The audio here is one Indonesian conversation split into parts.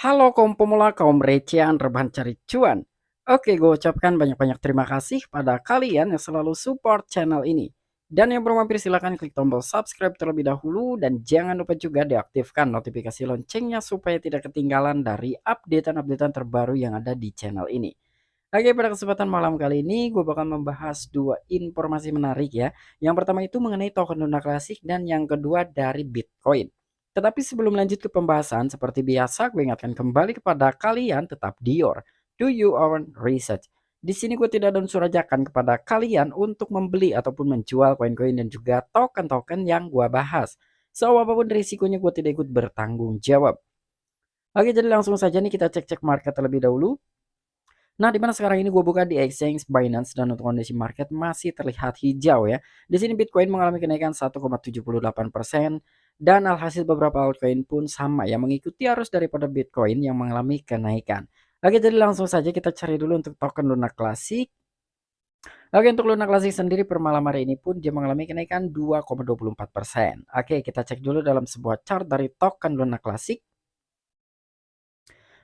Halo kaum pemula, kaum recehan, rebahan cari cuan. Oke, gue ucapkan banyak-banyak terima kasih pada kalian yang selalu support channel ini. Dan yang belum mampir silahkan klik tombol subscribe terlebih dahulu dan jangan lupa juga diaktifkan notifikasi loncengnya supaya tidak ketinggalan dari updatean-updatean terbaru yang ada di channel ini. Oke, pada kesempatan malam kali ini gue bakal membahas dua informasi menarik ya. Yang pertama itu mengenai token Luna Classic dan yang kedua dari Bitcoin. Tetapi sebelum lanjut ke pembahasan, seperti biasa gue ingatkan kembali kepada kalian tetap Dior. Do your own research. Di sini gue tidak ada unsur ajakan kepada kalian untuk membeli ataupun menjual koin-koin dan juga token-token yang gue bahas. So, apapun risikonya gue tidak ikut bertanggung jawab. Oke, jadi langsung saja nih kita cek-cek market terlebih dahulu. Nah, di mana sekarang ini gue buka di exchange Binance dan untuk kondisi market masih terlihat hijau ya. Di sini Bitcoin mengalami kenaikan 1,78% dan alhasil beberapa altcoin pun sama ya mengikuti arus daripada Bitcoin yang mengalami kenaikan. Oke, jadi langsung saja kita cari dulu untuk token Luna Classic. Oke, untuk Luna Classic sendiri per malam hari ini pun dia mengalami kenaikan 2,24%. Oke, kita cek dulu dalam sebuah chart dari token Luna Classic.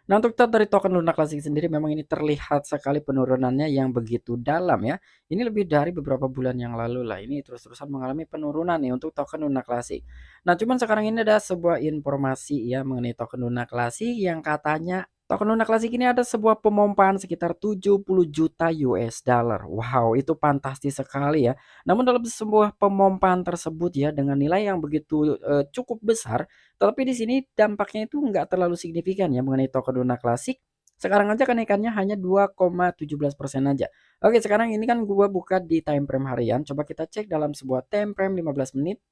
Nah, untuk chart dari token Luna Classic sendiri memang ini terlihat sekali penurunannya yang begitu dalam ya. Ini lebih dari beberapa bulan yang lalu lah. Ini terus-terusan mengalami penurunan nih untuk token Luna Classic. Nah, cuman sekarang ini ada sebuah informasi ya mengenai token Luna Classic yang katanya token Luna Classic ini ada sebuah pemompaan sekitar 70 juta US dollar. Wow, itu fantastis sekali ya. Namun dalam sebuah pemompaan tersebut ya dengan nilai yang begitu cukup besar, tapi di sini dampaknya itu nggak terlalu signifikan ya mengenai token Luna Classic. Sekarang aja kenaikannya hanya 2,17% aja. Oke, sekarang ini kan gua buka di time frame harian. Coba kita cek dalam sebuah time frame 15 menit.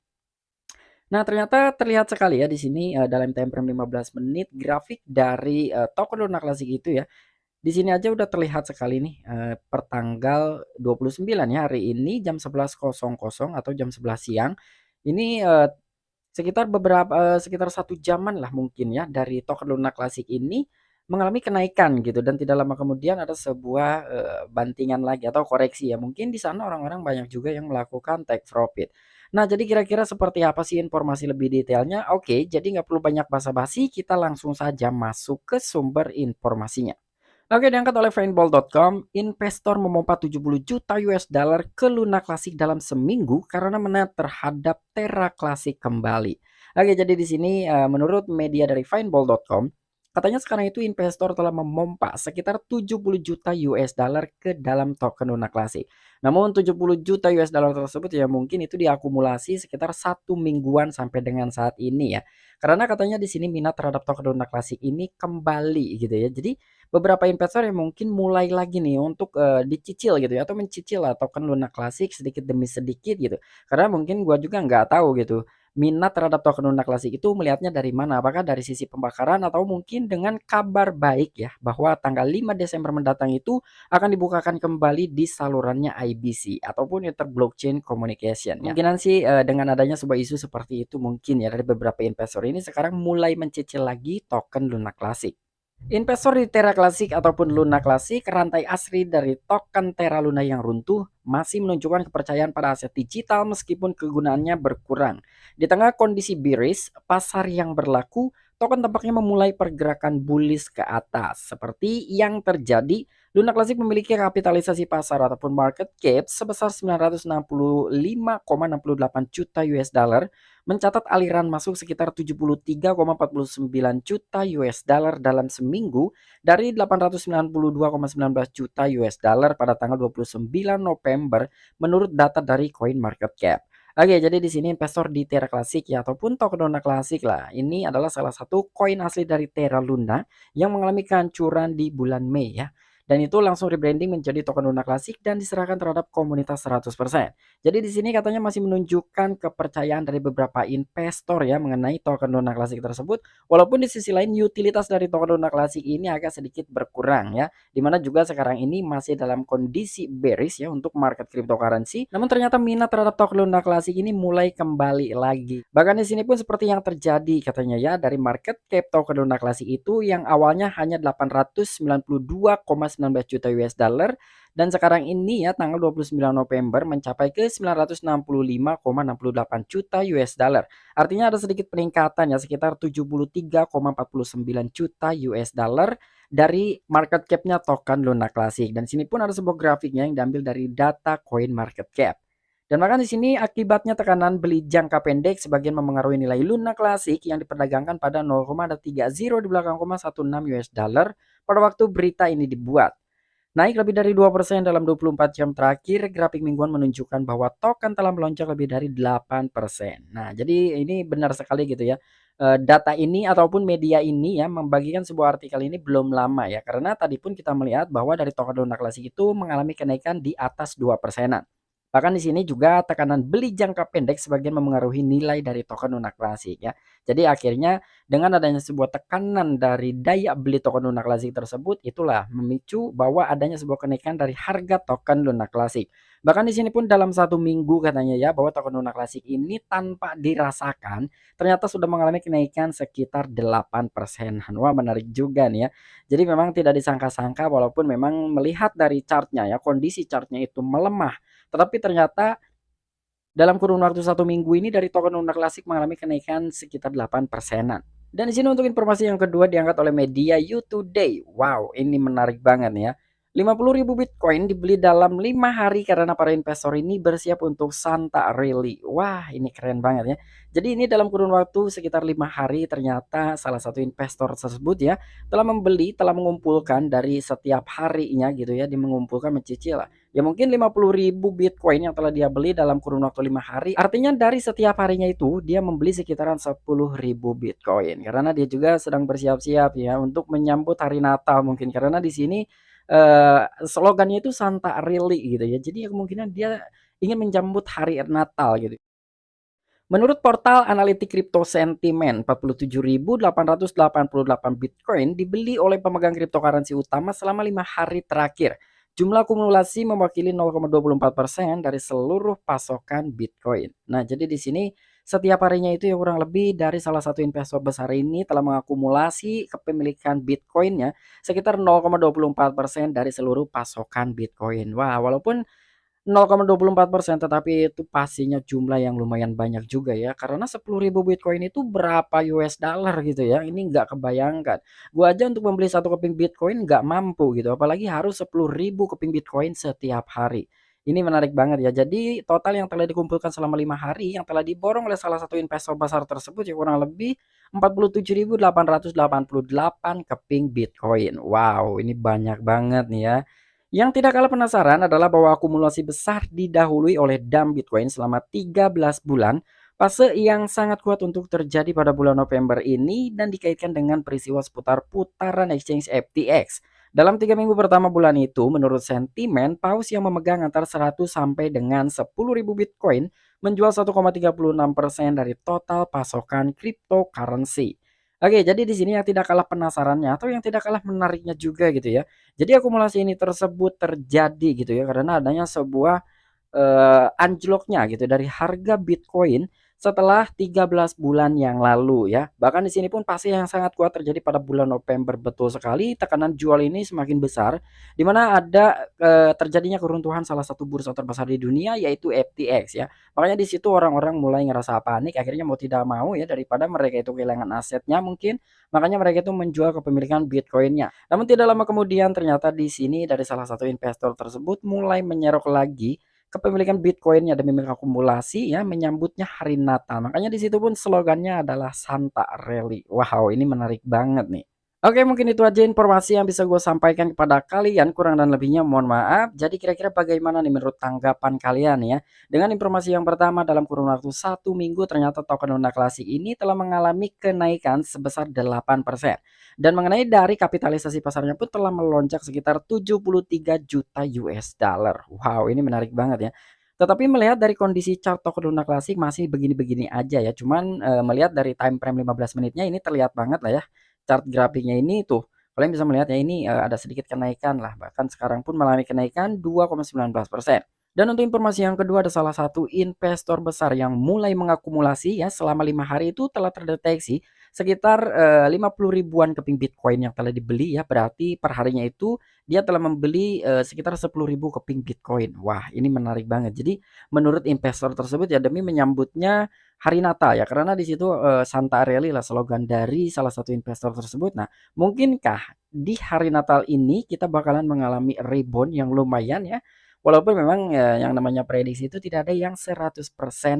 Nah, ternyata terlihat sekali ya di sini dalam time frame 15 menit grafik dari token Luna Classic itu ya. Di sini aja udah terlihat sekali nih per tanggal 29 ya hari ini jam 11.00 atau jam 11 siang. Ini sekitar 1 jaman lah mungkin ya dari token Luna Classic ini mengalami kenaikan gitu dan tidak lama kemudian ada sebuah, bantingan lagi atau koreksi ya. Mungkin di sana orang-orang banyak juga yang melakukan take profit. Nah, jadi kira-kira seperti apa sih informasi lebih detailnya? Oke, jadi nggak perlu banyak basa-basi, kita langsung saja masuk ke sumber informasinya. Oke, diangkat oleh Findball.com, investor memompa 70 juta US dollar ke Luna Classic dalam seminggu karena menang terhadap Terra Classic kembali. Oke, jadi di sini menurut media dari Findball.com, katanya sekarang itu investor telah memompa sekitar 70 juta US dollar ke dalam token Luna Classic. Namun 70 juta US dollar tersebut ya mungkin itu diakumulasi sekitar 1 mingguan sampai dengan saat ini ya. Karena katanya di sini minat terhadap token Luna Classic ini kembali gitu ya. Jadi beberapa investor yang mungkin mulai lagi nih untuk, dicicil gitu ya atau mencicil lah token Luna Classic sedikit demi sedikit gitu. Karena mungkin gua juga nggak tahu gitu, minat terhadap token Luna Classic itu melihatnya dari mana? Apakah dari sisi pembakaran atau mungkin dengan kabar baik ya, bahwa tanggal 5 Desember mendatang itu akan dibukakan kembali di salurannya IBC ataupun Ether Blockchain Communication ya. Kemungkinan sih, dengan adanya sebuah isu seperti itu mungkin ya dari beberapa investor ini sekarang mulai mencicil lagi token Luna Classic. Investor di Terra Classic ataupun Luna Classic, rantai asli dari token Terra Luna yang runtuh masih menunjukkan kepercayaan pada aset digital meskipun kegunaannya berkurang. Di tengah kondisi bearish, pasar yang berlaku, token tampaknya memulai pergerakan bullish ke atas. Seperti yang terjadi, Luna Classic memiliki kapitalisasi pasar ataupun market cap sebesar 965,68 juta US dollar, mencatat aliran masuk sekitar 73,49 juta US dollar dalam seminggu dari 892,19 juta US dollar pada tanggal 29 November menurut data dari CoinMarketCap. Oke, jadi di sini investor di Terra Classic ya ataupun token Luna Classic lah. Ini adalah salah satu koin asli dari Terra Luna yang mengalami kehancuran di bulan Mei ya. Dan itu langsung rebranding menjadi token Luna Classic dan diserahkan terhadap komunitas 100%. Jadi di sini katanya masih menunjukkan kepercayaan dari beberapa investor ya mengenai token Luna Classic tersebut. Walaupun di sisi lain utilitas dari token Luna Classic ini agak sedikit berkurang ya. Dimana juga sekarang ini masih dalam kondisi bearish ya untuk market cryptocurrency. Namun ternyata minat terhadap token Luna Classic ini mulai kembali lagi. Bahkan di sini pun seperti yang terjadi katanya ya dari market cap token Luna Classic itu yang awalnya hanya 892,9 19 juta US dollar dan sekarang ini ya tanggal 29 November mencapai ke 965,68 juta US dollar. Artinya ada sedikit peningkatan ya sekitar 73,49 juta US dollar dari market cap-nya token Luna Classic. Dan sini pun ada sebuah grafiknya yang diambil dari data Coin Market Cap. Dan maka di sini akibatnya tekanan beli jangka pendek sebagian memengaruhi nilai Luna Classic yang diperdagangkan pada 0,30 di belakang 0,16 US dollar pada waktu berita ini dibuat. Naik lebih dari 2% dalam 24 jam terakhir, grafik mingguan menunjukkan bahwa token telah melonjak lebih dari 8%. Nah, jadi ini benar sekali gitu ya. Data ini ataupun media ini ya membagikan sebuah artikel ini belum lama ya. Karena tadi pun kita melihat bahwa dari token Luna Classic itu mengalami kenaikan di atas 2%-an. Bahkan di sini juga tekanan beli jangka pendek sebagian memengaruhi nilai dari token Luna Classic ya. Jadi akhirnya dengan adanya sebuah tekanan dari daya beli token Luna Classic tersebut, itulah memicu bahwa adanya sebuah kenaikan dari harga token Luna Classic. Bahkan di sini pun dalam 1 minggu katanya ya bahwa token Luna Classic ini tanpa dirasakan ternyata sudah mengalami kenaikan sekitar 8%. Wah, menarik juga nih ya. Jadi memang tidak disangka-sangka walaupun memang melihat dari chartnya ya, kondisi chartnya itu melemah. Tetapi ternyata dalam kurun waktu 1 minggu ini dari token Luna Classic mengalami kenaikan sekitar 8%-an. Dan di sini untuk informasi yang kedua diangkat oleh media You Today. Wow, ini menarik banget ya. 50.000 Bitcoin dibeli dalam 5 hari karena para investor ini bersiap untuk Santa Rally. Wah, ini keren banget ya. Jadi ini dalam kurun waktu sekitar 5 hari ternyata salah satu investor tersebut ya telah membeli, telah mengumpulkan dari setiap harinya gitu ya, dia mengumpulkan mencicil ya mungkin 50.000 Bitcoin yang telah dia beli dalam kurun waktu 5 hari. Artinya dari setiap harinya itu dia membeli sekitaran 10.000 Bitcoin. Karena dia juga sedang bersiap-siap ya untuk menyambut hari Natal mungkin. Karena di sini slogannya itu Santa Rally gitu ya. Jadi kemungkinan dia ingin menyambut hari Natal gitu. Menurut portal analitik kripto Sentiment, 47.888 Bitcoin dibeli oleh pemegang cryptocurrency utama selama 5 hari terakhir. Jumlah akumulasi mewakili 0,24% dari seluruh pasokan Bitcoin. Nah, jadi di sini setiap harinya itu ya kurang lebih dari salah satu investor besar ini telah mengakumulasi kepemilikan Bitcoinnya sekitar 0,24% dari seluruh pasokan Bitcoin. Wah, walaupun 0,24% tetapi itu pastinya jumlah yang lumayan banyak juga ya karena 10.000 Bitcoin itu berapa US dollar gitu ya, ini nggak kebayangkan. Gua aja untuk membeli satu keping Bitcoin nggak mampu gitu apalagi harus 10.000 keping Bitcoin setiap hari. Ini menarik banget ya, jadi total yang telah dikumpulkan selama 5 hari yang telah diborong oleh salah satu investor besar tersebut ya kurang lebih 47.888 keping Bitcoin. Wow, ini banyak banget nih ya. Yang tidak kalah penasaran adalah bahwa akumulasi besar didahului oleh dump Bitcoin selama 13 bulan, fase yang sangat kuat untuk terjadi pada bulan November ini dan dikaitkan dengan peristiwa seputar putaran exchange FTX. Dalam 3 minggu pertama bulan itu, menurut sentimen, paus yang memegang antara 100 sampai dengan 10.000 Bitcoin menjual 1,36% dari total pasokan cryptocurrency. Oke, jadi di sini yang tidak kalah penasarannya atau yang tidak kalah menariknya juga gitu ya. Jadi akumulasi ini tersebut terjadi gitu ya karena adanya sebuah anjloknya gitu dari harga Bitcoin setelah 13 bulan yang lalu ya. Bahkan di sini pun pasti yang sangat kuat terjadi pada bulan November. Betul sekali tekanan jual ini semakin besar di mana ada terjadinya keruntuhan salah satu bursa terbesar di dunia yaitu FTX ya. Makanya di situ orang-orang mulai ngerasa panik akhirnya mau tidak mau ya daripada mereka itu kehilangan asetnya mungkin makanya mereka itu menjual kepemilikan Bitcoinnya. Namun tidak lama kemudian ternyata di sini dari salah satu investor tersebut mulai menyerok lagi kepemilikan Bitcoin-nya demi mengakumulasi ya menyambutnya hari Natal. Makanya di situ pun slogannya adalah Santa Rally. Wow, ini menarik banget nih. Oke, mungkin itu aja informasi yang bisa gue sampaikan kepada kalian. Kurang dan lebihnya mohon maaf. Jadi kira-kira bagaimana nih menurut tanggapan kalian ya? Dengan informasi yang pertama dalam kurun waktu 1 minggu ternyata token Luna Classic ini telah mengalami kenaikan sebesar 8%. Dan mengenai dari kapitalisasi pasarnya pun telah melonjak sekitar 73 juta US dollar. Wow, ini menarik banget ya. Tetapi melihat dari kondisi chart token Luna Classic masih begini-begini aja ya. Cuman melihat dari time frame 15 menitnya ini terlihat banget lah ya. Chart grafiknya ini tuh, kalian bisa melihat ya ini ada sedikit kenaikan lah. Bahkan sekarang pun mengalami kenaikan 2,19%. Dan untuk informasi yang kedua ada salah satu investor besar yang mulai mengakumulasi ya selama 5 hari itu telah terdeteksi sekitar 50 ribuan keping Bitcoin yang telah dibeli ya, berarti per harinya itu dia telah membeli sekitar 10.000 keping Bitcoin. Wah, ini menarik banget. Jadi menurut investor tersebut ya demi menyambutnya hari Natal ya, karena di situ Santa Rally lah slogan dari salah satu investor tersebut. Nah, mungkinkah di hari Natal ini kita bakalan mengalami rebound yang lumayan ya? Walaupun memang ya, yang namanya prediksi itu tidak ada yang 100%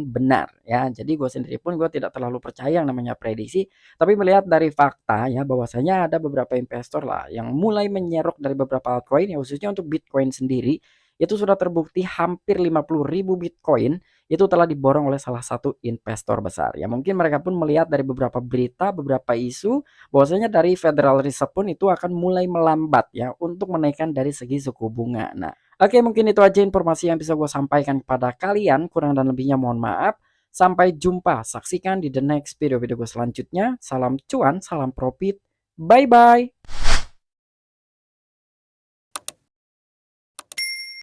benar ya. Jadi gue sendiri pun gue tidak terlalu percaya yang namanya prediksi, tapi melihat dari fakta ya bahwasanya ada beberapa investor lah yang mulai menyerok dari beberapa altcoin ya, khususnya untuk Bitcoin sendiri itu sudah terbukti hampir 50.000 Bitcoin itu telah diborong oleh salah satu investor besar. Ya mungkin mereka pun melihat dari beberapa berita, beberapa isu bahwasanya dari Federal Reserve pun itu akan mulai melambat ya untuk menaikkan dari segi suku bunga. Nah, oke, mungkin itu aja informasi yang bisa gue sampaikan kepada kalian. Kurang dan lebihnya mohon maaf. Sampai jumpa. Saksikan di the next video-video gue selanjutnya. Salam cuan, salam profit. Bye-bye.